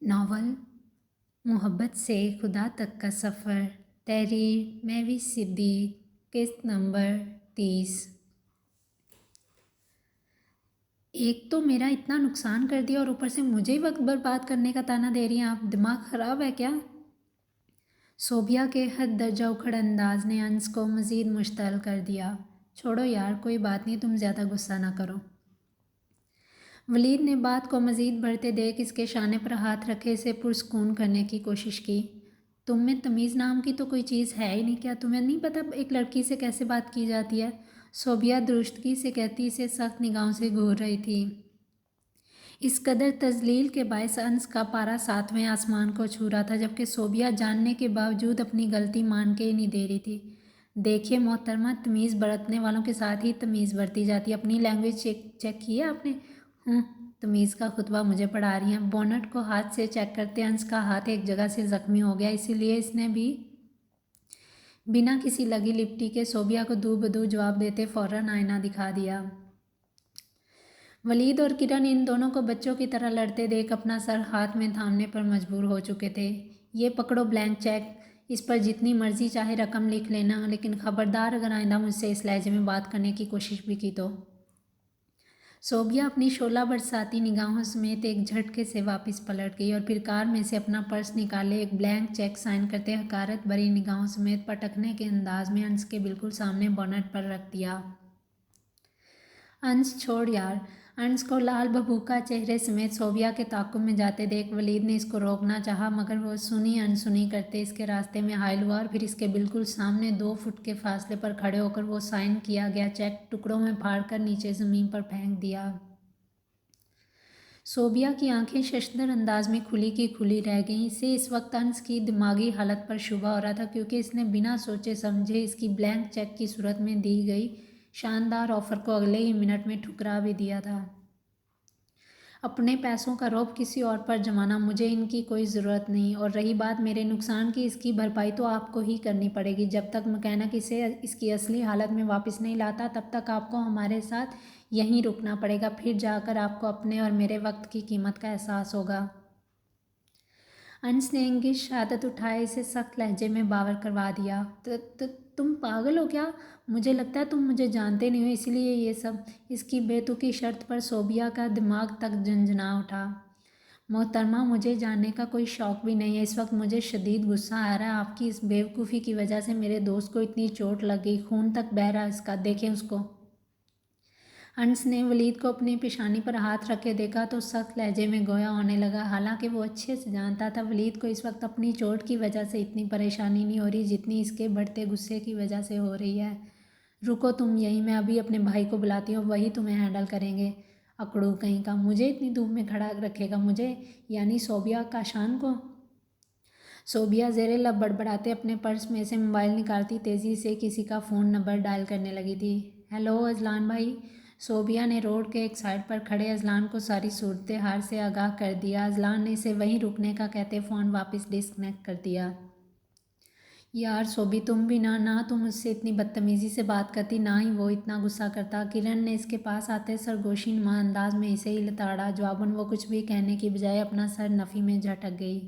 Novel मोहब्बत से खुदा तक का सफ़र, तहरीर महवी सिद्दीक, किस्त नंबर 30। एक तो मेरा इतना नुकसान कर दिया और ऊपर से मुझे ही वक्त बर्बाद करने का ताना दे रही हैं आप। दिमाग ख़राब है क्या? सोबिया के हद दर्जा उखड़ अंदाज ने अंस को मज़ीद मुश्तल कर दिया। छोड़ो यार, कोई बात नहीं, तुम ज़्यादा गुस्सा ना करो। वलीद ने बात को मज़ीद बढ़ते देख इसके शाने पर हाथ रखे इसे पुरस्कून करने की कोशिश की। तुम में तमीज़ नाम की तो कोई चीज़ है ही नहीं क्या? तुम्हें नहीं पता एक लड़की से कैसे बात की जाती है? सोबिया दुरुस्तगी से कहती इसे सख्त निगाहों से घूर रही थी। इस कदर तजलील के बायस अंस का पारा 7वें आसमान को छू रहा था, जबकि सोबिया जानने के बावजूद अपनी गलती मान के ही नहीं दे रही थी। देखिए मोहतरमा, तमीज़ बरतने वालों के साथ ही तमीज़ बरती जाती है। अपनी लैंग्वेज चेक की है आपने? तमीज़ का खुतबा मुझे पढ़ा रही हैं। बोनट को हाथ से चेक करते अंस का हाथ एक जगह से ज़ख्मी हो गया, इसीलिए इसने भी बिना किसी लगी लिपटी के सोबिया को दू बदू जवाब देते फ़ौरन आईना दिखा दिया। वलीद और किरण इन दोनों को बच्चों की तरह लड़ते देख अपना सर हाथ में थामने पर मजबूर हो चुके थे। ये पकड़ो ब्लैंक चेक, इस पर जितनी मर्जी चाहे रकम लिख लेना, लेकिन ख़बरदार अगर आइंदा मुझसे इस लहजे में बात करने की कोशिश भी की तो। सोबिया अपनी शोला बरसाती निगाहों समेत एक झटके से वापस पलट गई और फिर कार में से अपना पर्स निकाले एक ब्लैंक चेक साइन करते हकारत भरी निगाहों समेत पटकने के अंदाज में अंश के बिल्कुल सामने बोनट पर रख दिया। अंश छोड़ यार। अंश को लाल बबूका चेहरे समेत सोबिया के ताक़ुब में जाते देख वलीद ने इसको रोकना चाहा, मगर वो सुनी अनसुनी करते इसके रास्ते में हायल हुआ और फिर इसके बिल्कुल सामने 2 फुट के फासले पर खड़े होकर वो साइन किया गया चेक टुकड़ों में फाड़कर नीचे ज़मीन पर फेंक दिया। सोबिया की आंखें शशदर अंदाज में खुली की खुली रह गईं। इसे इस वक्त अंश की दिमागी हालत पर शुबा हो रहा था, क्योंकि इसने बिना सोचे समझे इसकी ब्लैंक चेक की सूरत में दी गई शानदार ऑफ़र को अगले ही मिनट में ठुकरा भी दिया था। अपने पैसों का रौब किसी और पर जमाना, मुझे इनकी कोई ज़रूरत नहीं। और रही बात मेरे नुकसान की, इसकी भरपाई तो आपको ही करनी पड़ेगी। जब तक मैकेनिक इसे इसकी असली हालत में वापस नहीं लाता, तब तक आपको हमारे साथ यहीं रुकना पड़ेगा। फिर जाकर आपको अपने और मेरे वक्त की कीमत का एहसास होगा। अंश ने इंगित शहादत उठाए इसे सख्त लहजे में बावर करवा दिया। तुम पागल हो क्या? मुझे लगता है तुम मुझे जानते नहीं हो, इसलिए ये सब। इसकी बेतुकी शर्त पर सोबिया का दिमाग तक झंझना उठा। मोहतरमा, मुझे जानने का कोई शौक़ भी नहीं है। इस वक्त मुझे शदीद गुस्सा आ रहा है। आपकी इस बेवकूफ़ी की वजह से मेरे दोस्त को इतनी चोट लग गई, खून तक बह रहा है इसका, देखें उसको। अंस ने वलीद को अपनी पेशानी पर हाथ रखे देखा तो सख्त लहजे में गोया होने लगा। हालांकि वो अच्छे से जानता था वलीद को इस वक्त अपनी चोट की वजह से इतनी परेशानी नहीं हो रही जितनी इसके बढ़ते गुस्से की वजह से हो रही है। रुको तुम यहीं, मैं अभी अपने भाई को बुलाती हूँ, वही तुम्हें हैंडल करेंगे। अकड़ू कहीं का, मुझे इतनी धूप में खड़ा रखेगा? मुझे यानी सोबिया काशान को? सोबिया ज़ेरे लब बड़बड़ाते अपने पर्स में से मोबाइल निकालती तेज़ी से किसी का फ़ोन नंबर डायल करने लगी थी। हेलो अजलान भाई। सोबिया ने रोड के एक साइड पर खड़े अजलान को सारी सूरत हाल से आगाह कर दिया। अजलान ने इसे वहीं रुकने का कहते फ़ोन वापस डिस्कनेक्ट कर दिया। यार सोबी, तुम भी ना तुम उससे इतनी बदतमीज़ी से बात करती, ना ही वो इतना गुस्सा करता। किरण ने इसके पास आते सरगोशी नुमा अंदाज में इसे ही लताड़ा। जवाबन वो कुछ भी कहने की बजाय अपना सर नफ़ी में झटक गई।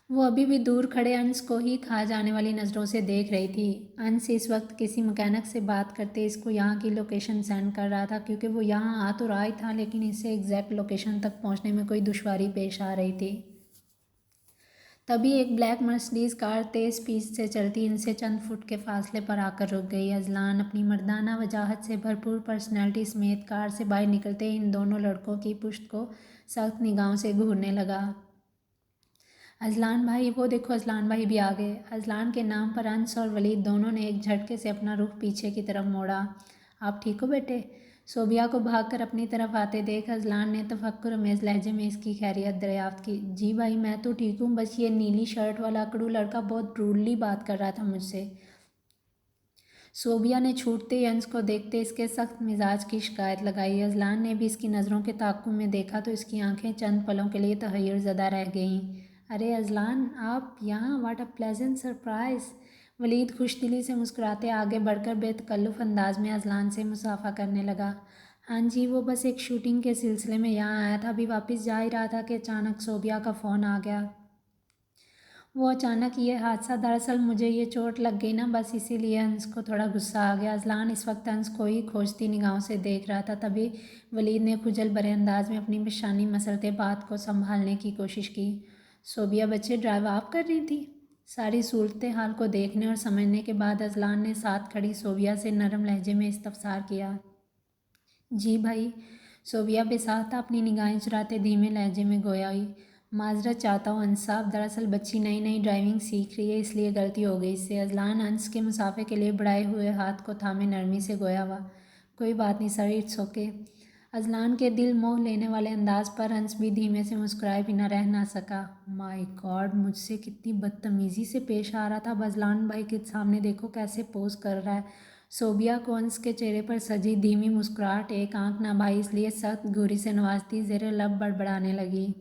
वो अभी भी दूर खड़े अंश को ही खा जाने वाली नज़रों से देख रही थी। अंश इस वक्त किसी मैकेनिक से बात करते इसको यहाँ की लोकेशन सेंड कर रहा था, क्योंकि वो यहाँ आ तो रहा ही था, लेकिन इसे एग्जैक्ट लोकेशन तक पहुँचने में कोई दुश्वारी पेश आ रही थी। तभी एक ब्लैक मर्सिडीज़ कार तेज़ स्पीड से चलती इनसे चंद फुट के फासले पर आकर रुक गई। अजलान अपनी मर्दाना वजाहत से भरपूर पर्सनैलिटी समेत कार से बाहर निकलते इन दोनों लड़कों की पुश्त को सख्त निगाहों से घूरने लगा। अजलान भाई, वो देखो अजलान भाई भी आ गए। अजलान के नाम पर अंश और वलीद दोनों ने एक झटके से अपना रुख पीछे की तरफ मोड़ा। आप ठीक हो बेटे? सोबिया को भागकर अपनी तरफ आते देख अजलान ने तफक्कुर अमेज़ लहजे में इसकी खैरियत दरियाफ्त की। जी भाई, मैं तो ठीक हूँ, बस ये नीली शर्ट वाला अकड़ू लड़का बहुत रूडली बात कर रहा था मुझसे। सोबिया ने छूटते ही अंश को देखते इसके सख्त मिजाज की शिकायत लगाई। अजलान ने भी इसकी नज़रों के ताक़ुब में देखा तो इसकी आंखें चंद पलों के लिए तहय्युर ज़दा रह गईं। अरे अजलान, आप यहाँ? What a pleasant surprise. Walid खुश दिली से मुस्कुराते आगे बढ़कर बेतकल्लुफ़ अंदाज में अजलान से मुसाफा करने लगा। हाँ जी, वो बस एक शूटिंग के सिलसिले में यहाँ आया था, अभी वापस जा ही रहा था कि अचानक सोबिया का फ़ोन आ गया। वो अचानक ये हादसा, दरअसल मुझे ये चोट लग गई ना, बस इसीलिए अंश को थोड़ा गुस्सा आ गया। अजलान इस वक्त अंश को ही खोजती निगाहों से देख रहा था, तभी वलीद ने खुजल भरे अंदाज में अपनी पेशानी मसलते बात को संभालने की कोशिश की। सोबिया बच्चे, ड्राइव आप कर रही थी? सारी सूरत हाल को देखने और समझने के बाद अजलान ने साथ खड़ी सोबिया से नरम लहजे में इस्तफसार किया। जी भाई, सोबिया बेसाहता अपनी निगाहें चुराते धीमे लहजे में गोया हुई। माजरत चाहता हूँ अंस साहब, दरअसल बच्ची नई नई ड्राइविंग सीख रही है, इसलिए गलती हो गई इससे। अजलान अंस के मुसाफे के लिए बढ़ाए हुए हाथ को थामे नरमी से गोया हुआ। कोई बात नहीं सर, इट्स ओके। अजलान के दिल मोह लेने वाले अंदाज पर अंस भी धीमे से मुस्कुराए बिना रह ना सका। माय गॉड, मुझसे कितनी बदतमीज़ी से पेश आ रहा था। अब अजलान भाई के सामने देखो कैसे पोज कर रहा है। सोबिया को अंश के चेहरे पर सजी धीमी मुस्कुराहट एक आंख ना भाई इसलिए सख्त घूरी से नवाजती ज़ेरे लब बड़बड़ाने लगी।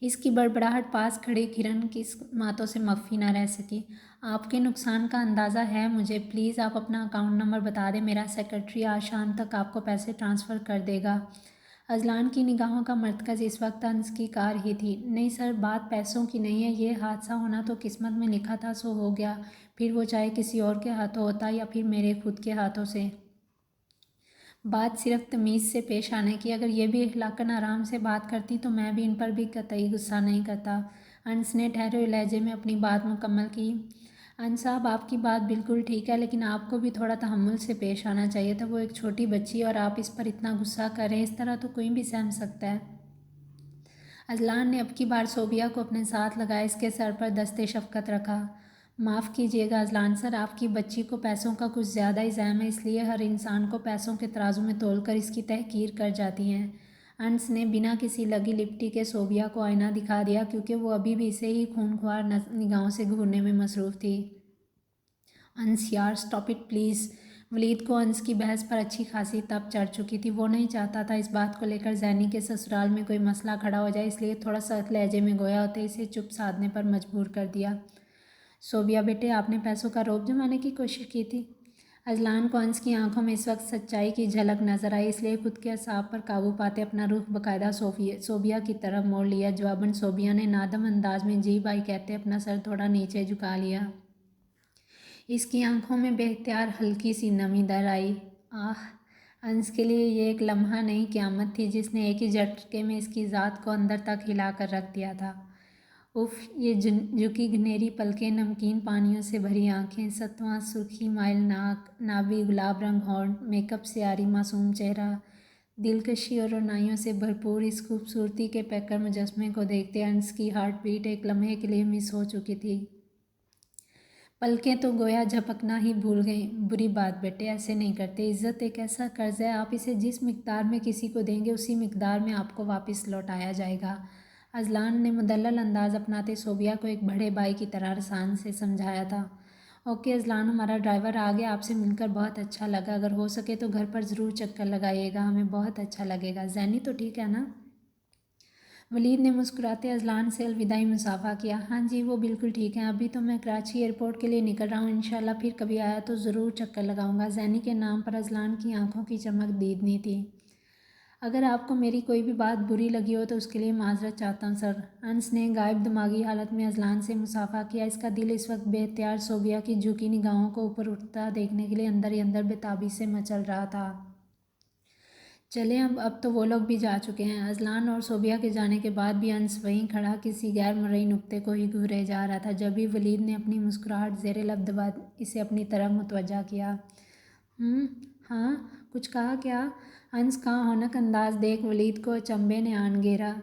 इसकी बड़बड़ाहट पास खड़ी किरण की मातों से मख्फी न रह सकी। आपके नुकसान का अंदाज़ा है मुझे, प्लीज़ आप अपना अकाउंट नंबर बता दें, मेरा सेक्रेटरी आज शाम तक आपको पैसे ट्रांसफ़र कर देगा। अजलान की निगाहों का मरकज़ इस वक्त अंश की कार ही थी। नहीं सर, बात पैसों की नहीं है, ये हादसा होना तो किस्मत में लिखा था सो हो गया, फिर वो चाहे किसी और के हाथों होता या फिर मेरे खुद के हाथों से। बात सिर्फ तमीज़ से पेश आने की, अगर ये भी इखलाकन आराम से बात करती तो मैं भी इन पर भी कतई गुस्सा नहीं करता। अंस ने ठहरे हुए लहजे में अपनी बात मुकम्मल की। अंस साहब, आपकी बात बिल्कुल ठीक है, लेकिन आपको भी थोड़ा तहम्मुल से पेश आना चाहिए था। वो एक छोटी बच्ची और आप इस पर इतना गुस्सा करें, इस तरह तो कोई भी सहम सकता है। अजलान ने अब की बार सोबिया को अपने साथ लगाए इसके सर पर दस्ते शफ़क़त रखा। माफ़ कीजिएगा अजलान सर, आपकी बच्ची को पैसों का कुछ ज़्यादा ही ज़हम है, इसलिए हर इंसान को पैसों के तराजू में तोलकर इसकी तहकीर कर जाती हैं। अंस ने बिना किसी लगी लिपटी के सोबिया को आईना दिखा दिया, क्योंकि वो अभी भी इसे ही खूनख्वार निगाहों से घूरने में मसरूफ़ थी। अंस यार, स्टॉप इट प्लीज़। वलीद को अंस की बहस पर अच्छी खासी तप चढ़ चुकी थी। वो नहीं चाहता था इस बात को लेकर जैनी के ससुराल में कोई मसला खड़ा हो जाए, इसलिए थोड़ा सख्त लहजे में गोया होते इसे चुप साधने पर मजबूर कर दिया। सोबिया बेटे, आपने पैसों का रौब जमाने की कोशिश की थी? अजलान को अंस की आंखों में इस वक्त सच्चाई की झलक नजर आई, इसलिए खुद के असाब पर काबू पाते अपना रुख बाकायदा सोबिया की तरफ मोड़ लिया। जवाबन सोबिया ने नादम अंदाज में जी भाई कहते अपना सर थोड़ा नीचे झुका लिया। इसकी आंखों में बेख्तियार हल्की सी नमी दर आई। आह, अंश के लिए ये एक लम्हा नहीं क़यामत थी, जिसने एक ही झटके में इसकी ज़ात को अंदर तक हिला कर रख दिया था। उफ़, ये झुकी घनेरी पलकें, नमकीन पानियों से भरी आँखें, सतवां सुर्खी माइल नाक, नाभी गुलाब रंग होंठ, मेकअप से आरी मासूम चेहरा, दिलकशी और रोनाइयों से भरपूर इस खूबसूरती के पैकर मुजस्मे को देखते अंश की हार्ट बीट एक लम्हे के लिए मिस हो चुकी थी। पलकें तो गोया झपकना ही भूल गई। बुरी बात बेटे, ऐसे नहीं करते। इज़्ज़त एक ऐसा कर्ज है, आप इसे जिस मिकदार में किसी को देंगे उसी मिकदार में आपको वापस लौटाया जाएगा। अजलान ने मुदल्लल अंदाज अपनाते सोबिया को एक बड़े भाई की तरह रसान से समझाया था। ओके अजलान, हमारा ड्राइवर आ गया, आपसे मिलकर बहुत अच्छा लगा। अगर हो सके तो घर पर ज़रूर चक्कर लगाइएगा, हमें बहुत अच्छा लगेगा। जैनी तो ठीक है ना? वलीद ने मुस्कुराते अजलान से अलविदाई मुसाफा किया। हाँ जी, वो बिल्कुल ठीक है। अभी तो मैं कराची एयरपोर्ट के लिए निकल रहा हूँ, इंशाल्लाह फिर कभी आया तो ज़रूर चक्कर लगाऊंगा। जैनी के नाम पर अजलान की आंखों की चमक दीदनी थी। अगर आपको मेरी कोई भी बात बुरी लगी हो तो उसके लिए माजरत चाहता हूँ सर। अंस ने गायब दिमागी हालत में अजलान से मुसाफा किया। इसका दिल इस वक्त बेख्तियार सोबिया की झुकी निगाहों को ऊपर उठता देखने के लिए अंदर ही अंदर बेताबी से मचल रहा था। चले अब तो वो लोग भी जा चुके हैं। अजलान और सोबिया के जाने के बाद भी अंस वहीं खड़ा किसी गैर मरई नुक्ते को ही घूरे जा रहा था, जब भी वलीद ने अपनी मुस्कुराहट ज़ेरे लब दबा इसे अपनी तरफ मुतवज्जा किया। हाँ, कुछ कहा क्या? अंस का हौनक अंदाज देख वलीद को अचंभे ने आन घेरा।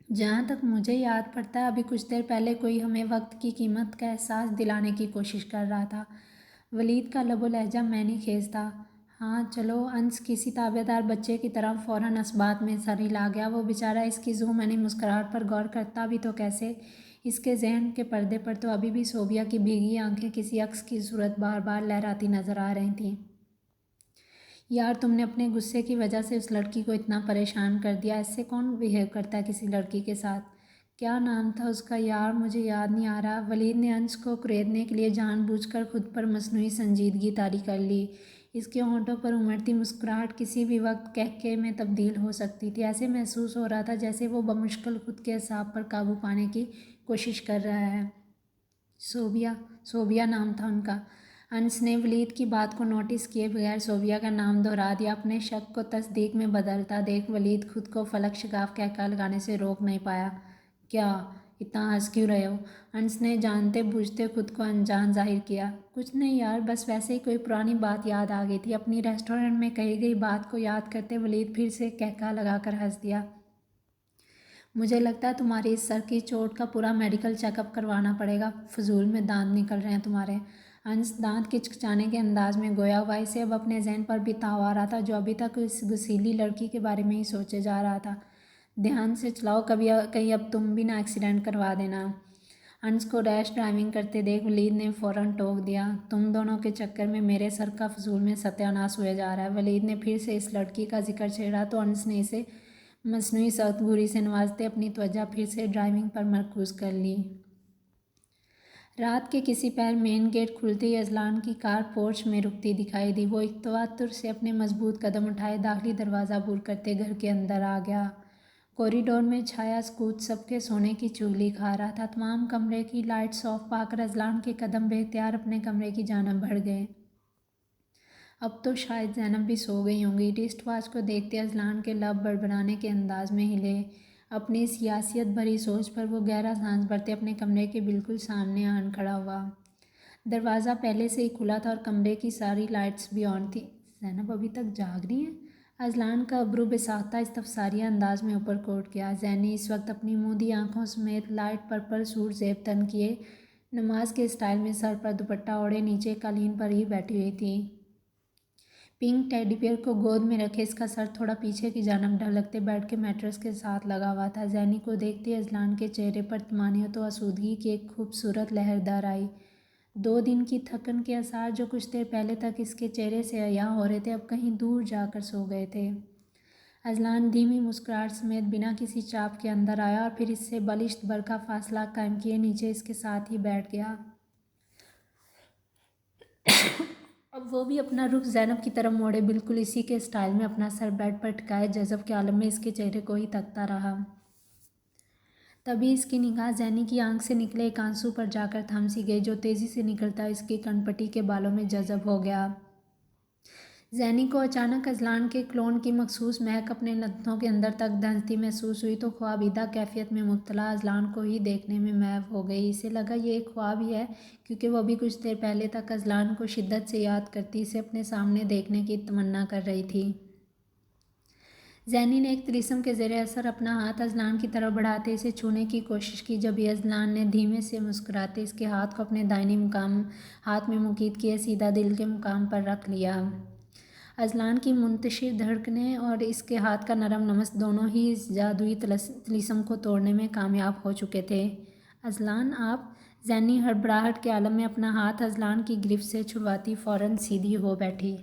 जहाँ तक मुझे याद पड़ता है, अभी कुछ देर पहले कोई हमें वक्त की कीमत का एहसास दिलाने की कोशिश कर रहा था। वलीद का लबो लहजा मैनी खेज था। हाँ चलो, अंस किसी ताबेदार बच्चे की तरह फ़ौरन असबात में सर हिला गया। वो बेचारा इसकी मैंने मुस्कुराहट पर गौर करता भी तो कैसे। इसके जहन के पर्दे पर तो अभी भी सोबिया की भीगी आंखें किसी अक्स की सूरत बार बार लहराती नजर आ रही थीं। यार, तुमने अपने गुस्से की वजह से उस लड़की को इतना परेशान कर दिया। ऐसे कौन बिहेव करता है किसी लड़की के साथ? क्या नाम था उसका यार, मुझे याद नहीं आ रहा। वलीद ने अंश को कुरेदने के लिए जानबूझकर खुद पर मसनूई संजीदगी तारी कर ली। इसके होंठों पर उमड़ती मुस्कुराहट किसी भी वक्त कहके में तब्दील हो सकती थी। ऐसे महसूस हो रहा था जैसे वो बमुश्किल खुद के असाब पर काबू पाने की कोशिश कर रहा है। सोबिया सोबिया नाम था उनका। अंश ने वलीद की बात को नोटिस किए बगैर सोबिया का नाम दोहरा दिया, अपने शक को तस्दीक में बदलता देख वलीद खुद को फलक शगाफ कहका लगाने से रोक नहीं पाया। क्या इतना हंस क्यों रहे हो? अंश ने जानते बूझते खुद को अनजान जाहिर किया। कुछ नहीं यार, बस वैसे ही कोई पुरानी बात याद आ गई थी। अपनी रेस्टोरेंट में कही गई बात को याद करते वलीद फिर से कहका लगाकर हंस दिया। मुझे लगता है तुम्हारी इस सर की चोट का पूरा मेडिकल चेकअप करवाना पड़ेगा। फजूल में दांत निकल रहे हैं तुम्हारे। अंश दांत किचकिचाने के अंदाज में गोया हुआ। इसे अब अपने जहन पर भी ताव आ रहा था जो अभी तक इस गुसीली लड़की के बारे में ही सोचे जा रहा था। ध्यान से चलाओ, कभी कहीं अब तुम भी ना एक्सीडेंट करवा देना। अंश को रैश ड्राइविंग करते देख वलीद ने फ़ौरन टोक दिया। तुम दोनों के चक्कर में मेरे सर का फजूल में सत्यानाश हुए जा रहा है। वलीद ने फिर से इस लड़की का जिक्र छेड़ा तो अंश ने इसे मसनूई सख्तगुरी से नवाजते अपनी त्वचा फिर से ड्राइविंग पर मरकूज कर ली। रात के किसी पहर मेन गेट खुलते ही अजलान की कार पोर्च में रुकती दिखाई दी। वो एक तवातुर से अपने मजबूत कदम उठाए दाखिली दरवाज़ा बूर करते घर के अंदर आ गया। कॉरिडोर में छाया स्कूच सबके सोने की चुगली खा रहा था। तमाम कमरे की लाइट्स ऑफ पाकर अजलान के कदम बेख्तियार अपने कमरे की जानब बढ़ गए। अब तो शायद ज़ैनब भी सो गई होंगी। रिस्ट वॉच को देखते अजलान के लब बड़बड़ाने के अंदाज में हिले। अपनी सियासियत भरी सोच पर वो गहरा सांस भरते अपने कमरे के बिल्कुल सामने आन खड़ा हुआ। दरवाज़ा पहले से ही खुला था और कमरे की सारी लाइट्स भी ऑन थी। ज़ैनब अभी तक जाग रही है? अजलान का अब्रू बेसाख्ता इस्तफसारिया अंदाज में ऊपर कोट किया। जैनी इस वक्त अपनी मूंदी आंखों समेत लाइट पर्पल सूट जेब तन किए नमाज के स्टाइल में सर पर दुपट्टा ओढ़े नीचे कालीन पर ही बैठी हुई थी। पिंक टेडी बियर को गोद में रखे इसका सर थोड़ा पीछे की जानब ढलकते बेड के मैट्रेस के साथ लगा हुआ था। जैनी को देखते अजलान के चेहरे पर तमानियत व आसूदगी की एक खूबसूरत लहर दर आई। 2 दिन की थकन के आसार जो कुछ देर पहले तक इसके चेहरे से अया हो रहे थे अब कहीं दूर जाकर सो गए थे। अजलान धीमी मुस्कुराहट समेत बिना किसी चाप के अंदर आया और फिर इससे बलिष्ठ भर का फासला कायम किए नीचे इसके साथ ही बैठ गया। अब वो भी अपना रुख ज़ैनब की तरफ मोड़े बिल्कुल इसी के स्टाइल में अपना सर बेड पर टिकाए जज़ब के आलम में इसके चेहरे को ही तकता रहा। तभी इसकी निगाह जैनी की आंख से निकले एक आंसू पर जाकर थम सी गई जो तेज़ी से निकलता इसकी कनपटी के बालों में जज़ब हो गया। जैनी को अचानक अजलान के क्लोन की मखसूस महक अपने नथनों के अंदर तक धंसती महसूस हुई तो ख्वाबीदा कैफियत में मुब्तला अजलान को ही देखने में महव हो गई। इसे लगा ये एक ख्वाब ही है क्योंकि वह भी कुछ देर पहले तक अजलान को शिद्दत से याद करती इसे अपने सामने देखने की तमन्ना कर रही थी। जैनी ने एक तिलिस्म के ज़ेरे असर अपना हाथ अजलान की तरफ बढ़ाते इसे छूने की कोशिश की जब ये अजलान ने धीमे से मुस्कुराते इसके हाथ को अपने दाहिनी मुकाम हाथ में मुकीद किए सीधा दिल के मुकाम पर रख लिया। अजलान की मुंतशिर धड़कनें और इसके हाथ का नरम नमस दोनों ही इस जादुई तिलिस्म को तोड़ने में कामयाब हो चुके थे। अजलान आप? जैनी हड़बड़ाहट के आलम में अपना हाथ अजलान की गिरफ्त से छुड़वाती फ़ौरन सीधी हो बैठी।